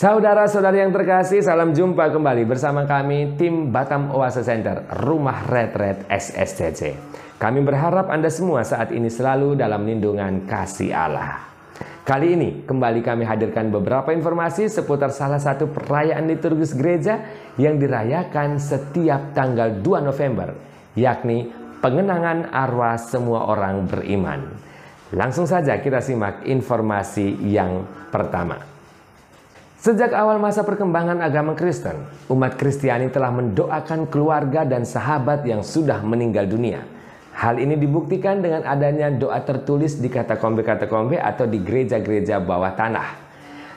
Saudara-saudari yang terkasih, salam jumpa kembali bersama kami tim Batam Oase Center, Rumah Retret SSCC. Kami berharap Anda semua saat ini selalu dalam lindungan kasih Allah. Kali ini kembali kami hadirkan beberapa informasi seputar salah satu perayaan liturgis gereja yang dirayakan setiap tanggal 2 November, yakni pengenangan arwah semua orang beriman. Langsung saja kita simak informasi yang pertama. Sejak awal masa perkembangan agama Kristen, umat Kristiani telah mendoakan keluarga dan sahabat yang sudah meninggal dunia. Hal ini dibuktikan dengan adanya doa tertulis di katakombe-katakombe atau di gereja-gereja bawah tanah.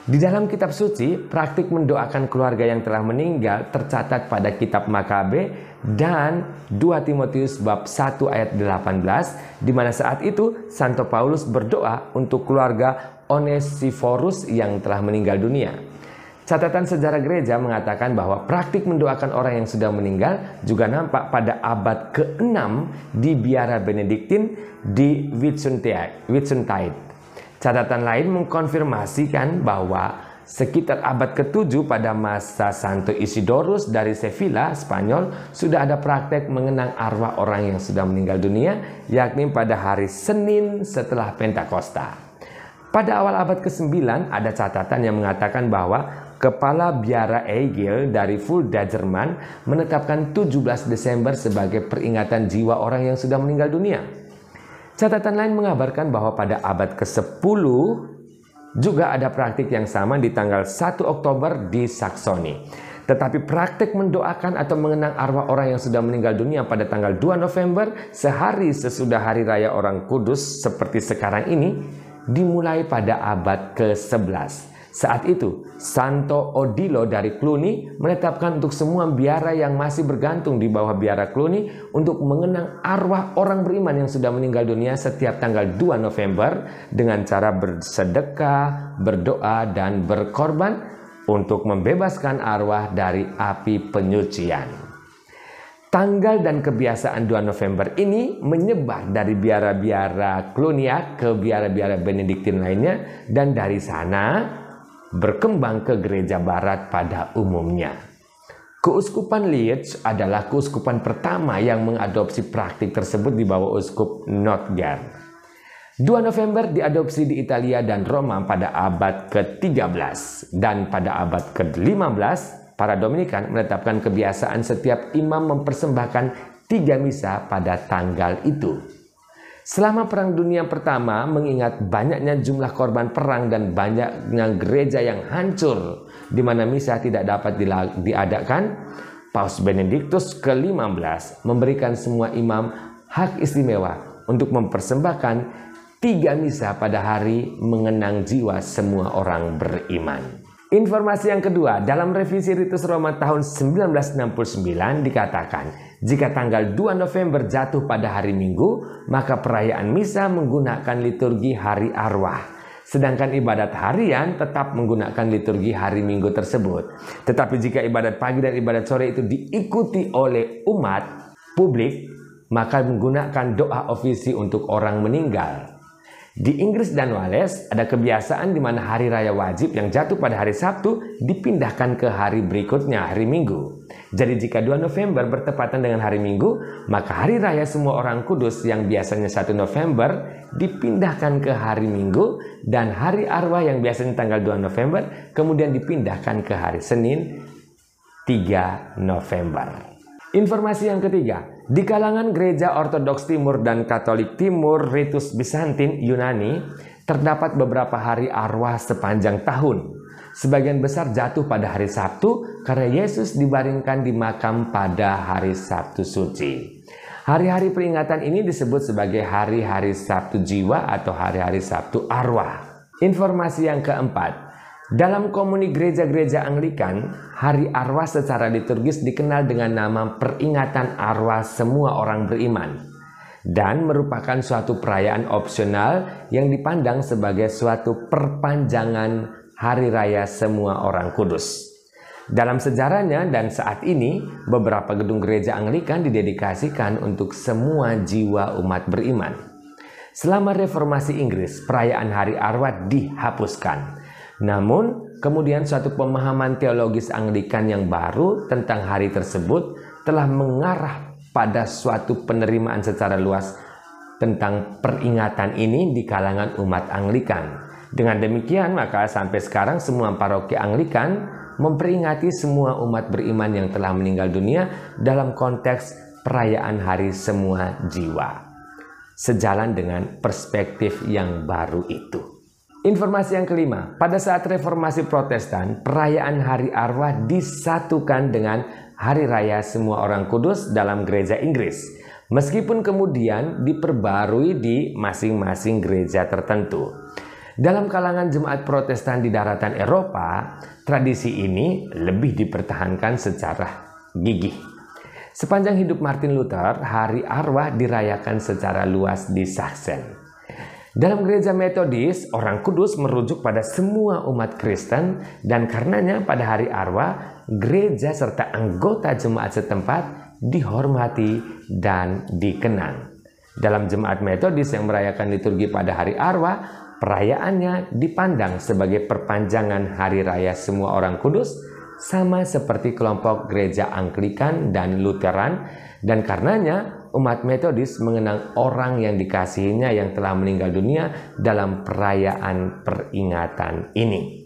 Di dalam kitab suci, praktik mendoakan keluarga yang telah meninggal tercatat pada kitab Makabe dan 2 Timotius bab 1 ayat 18, di mana saat itu Santo Paulus berdoa untuk keluarga Onesiphorus yang telah meninggal dunia. Catatan sejarah gereja mengatakan bahwa praktik mendoakan orang yang sudah meninggal juga nampak pada abad ke-6 di biara Benediktin di Whitsuntide. Catatan lain mengkonfirmasikan bahwa sekitar abad ke-7 pada masa Santo Isidorus dari Sevilla, Spanyol, sudah ada praktek mengenang arwah orang yang sudah meninggal dunia, yakni pada hari Senin setelah Pentakosta. Pada awal abad ke-9 ada catatan yang mengatakan bahwa Kepala Biara Eigil dari Fulda, Jerman menetapkan 17 Desember sebagai peringatan jiwa orang yang sudah meninggal dunia. Catatan lain mengabarkan bahwa pada abad ke-10 juga ada praktik yang sama di tanggal 1 Oktober di Saksoni. Tetapi praktik mendoakan atau mengenang arwah orang yang sudah meninggal dunia pada tanggal 2 November sehari sesudah Hari Raya Orang Kudus seperti sekarang ini dimulai pada abad ke-11. Saat itu, Santo Odilo dari Cluny menetapkan untuk semua biara yang masih bergantung di bawah biara Cluny untuk mengenang arwah orang beriman yang sudah meninggal dunia setiap tanggal 2 November dengan cara bersedekah, berdoa, dan berkorban untuk membebaskan arwah dari api penyucian. Tanggal dan kebiasaan 2 November ini menyebar dari biara-biara Cluniac ke biara-biara Benediktin lainnya dan dari sana berkembang ke gereja barat pada umumnya. Keuskupan Liège adalah keuskupan pertama yang mengadopsi praktik tersebut di bawah uskup Notger. 2 November diadopsi di Italia dan Roma pada abad ke-13 dan pada abad ke-15 para Dominikan menetapkan kebiasaan setiap imam mempersembahkan 3 misa pada tanggal itu. Selama Perang Dunia Pertama, mengingat banyaknya jumlah korban perang dan banyaknya gereja yang hancur di mana misa tidak dapat diadakan, Paus Benediktus ke-15 memberikan semua imam hak istimewa untuk mempersembahkan 3 misa pada hari mengenang jiwa semua orang beriman. Informasi yang kedua, dalam revisi Ritus Roma tahun 1969 dikatakan, jika tanggal 2 November jatuh pada hari Minggu, maka perayaan misa menggunakan liturgi hari arwah. Sedangkan ibadat harian tetap menggunakan liturgi hari Minggu tersebut. Tetapi jika ibadat pagi dan ibadat sore itu diikuti oleh umat publik, maka menggunakan doa ofisi untuk orang meninggal. Di Inggris dan Wales ada kebiasaan di mana hari raya wajib yang jatuh pada hari Sabtu dipindahkan ke hari berikutnya, hari Minggu. Jadi jika 2 November bertepatan dengan hari Minggu, maka hari raya semua orang kudus yang biasanya 1 November dipindahkan ke hari Minggu dan hari arwah yang biasanya tanggal 2 November kemudian dipindahkan ke hari Senin 3 November. Informasi yang ketiga, di kalangan gereja Ortodoks Timur dan Katolik Timur Ritus Bizantin Yunani terdapat beberapa hari arwah sepanjang tahun. Sebagian besar jatuh pada hari Sabtu karena Yesus dibaringkan di makam pada hari Sabtu suci. Hari-hari peringatan ini disebut sebagai hari-hari Sabtu jiwa atau hari-hari Sabtu arwah. Informasi yang keempat, dalam komuni gereja-gereja Anglikan, hari arwah secara liturgis dikenal dengan nama peringatan arwah semua orang beriman dan merupakan suatu perayaan opsional yang dipandang sebagai suatu perpanjangan hari raya semua orang kudus. Dalam sejarahnya dan saat ini, beberapa gedung gereja Anglikan didedikasikan untuk semua jiwa umat beriman. Selama Reformasi Inggris, perayaan hari arwah dihapuskan. Namun, kemudian suatu pemahaman teologis Anglikan yang baru tentang hari tersebut telah mengarah pada suatu penerimaan secara luas tentang peringatan ini di kalangan umat Anglikan. Dengan demikian, maka sampai sekarang semua paroki Anglikan memperingati semua umat beriman yang telah meninggal dunia dalam konteks perayaan Hari Semua Jiwa. Sejalan dengan perspektif yang baru itu. Informasi yang kelima, pada saat Reformasi Protestan, perayaan Hari Arwah disatukan dengan Hari Raya Semua Orang Kudus dalam gereja Inggris, meskipun kemudian diperbarui di masing-masing gereja tertentu. Dalam kalangan jemaat Protestan di daratan Eropa, tradisi ini lebih dipertahankan secara gigih. Sepanjang hidup Martin Luther, Hari Arwah dirayakan secara luas di Sachsen. Dalam gereja Metodis, Orang Kudus merujuk pada semua umat Kristen, dan karenanya pada Hari Arwah, gereja serta anggota jemaat setempat dihormati dan dikenang. Dalam jemaat Metodis yang merayakan liturgi pada Hari Arwah, perayaannya dipandang sebagai perpanjangan Hari Raya Semua Orang Kudus, sama seperti kelompok gereja Anglikan dan Lutheran, dan karenanya umat Metodis mengenang orang yang dikasihinya yang telah meninggal dunia dalam perayaan peringatan ini.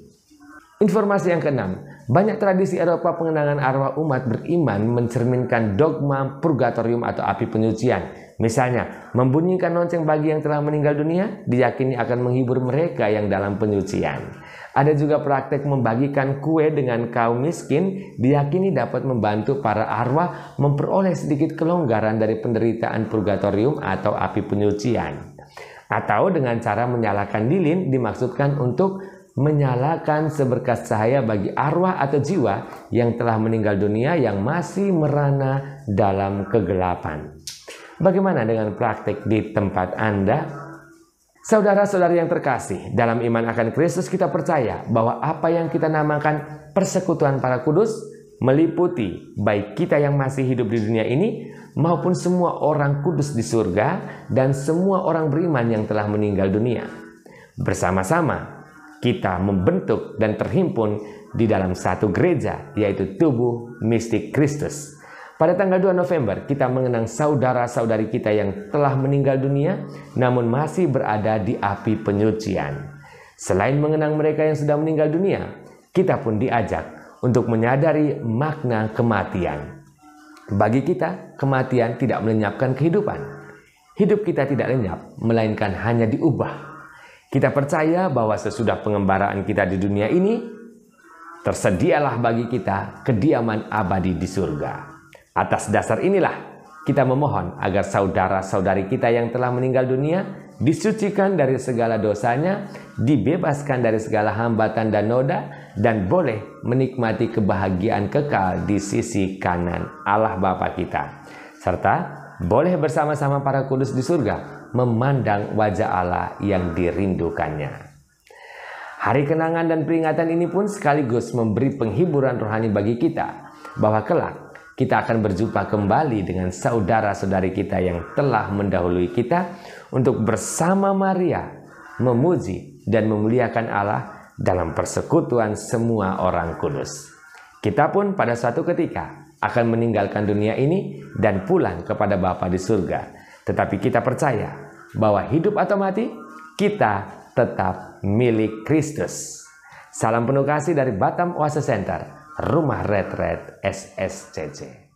Informasi yang keenam, banyak tradisi Eropa pengenangan arwah umat beriman mencerminkan dogma purgatorium atau api penyucian. Misalnya, membunyikan lonceng bagi yang telah meninggal dunia diyakini akan menghibur mereka yang dalam penyucian. Ada juga praktek membagikan kue dengan kaum miskin diyakini dapat membantu para arwah memperoleh sedikit kelonggaran dari penderitaan purgatorium atau api penyucian. Atau dengan cara menyalakan lilin dimaksudkan untuk menyalakan seberkas cahaya bagi arwah atau jiwa yang telah meninggal dunia yang masih merana dalam kegelapan. Bagaimana dengan praktik di tempat Anda? Saudara-saudari yang terkasih, dalam iman akan Kristus kita percaya bahwa apa yang kita namakan persekutuan para kudus meliputi baik kita yang masih hidup di dunia ini maupun semua orang kudus di surga dan semua orang beriman yang telah meninggal dunia. Bersama-sama kita membentuk dan terhimpun di dalam satu gereja, yaitu tubuh mistik Kristus. Pada tanggal 2 November, kita mengenang saudara-saudari kita yang telah meninggal dunia, namun masih berada di api penyucian. Selain mengenang mereka yang sudah meninggal dunia, kita pun diajak untuk menyadari makna kematian. Bagi kita, kematian tidak melenyapkan kehidupan. Hidup kita tidak lenyap, melainkan hanya diubah. Kita percaya bahwa sesudah pengembaraan kita di dunia ini, tersedialah bagi kita kediaman abadi di surga. Atas dasar inilah kita memohon agar saudara-saudari kita yang telah meninggal dunia disucikan dari segala dosanya, dibebaskan dari segala hambatan dan noda, dan boleh menikmati kebahagiaan kekal di sisi kanan Allah Bapa kita. Serta boleh bersama-sama para kudus di surga memandang wajah Allah yang dirindukannya. Hari kenangan dan peringatan ini pun sekaligus memberi penghiburan rohani bagi kita bahwa kelak kita akan berjumpa kembali dengan saudara-saudari kita yang telah mendahului kita untuk bersama Maria memuji dan memuliakan Allah dalam persekutuan semua orang kudus. Kita pun pada suatu ketika akan meninggalkan dunia ini dan pulang kepada Bapa di surga. Tetapi kita percaya bahwa hidup atau mati, kita tetap milik Kristus. Salam penuh kasih dari Batam Oase Center, Rumah Retret SSCC.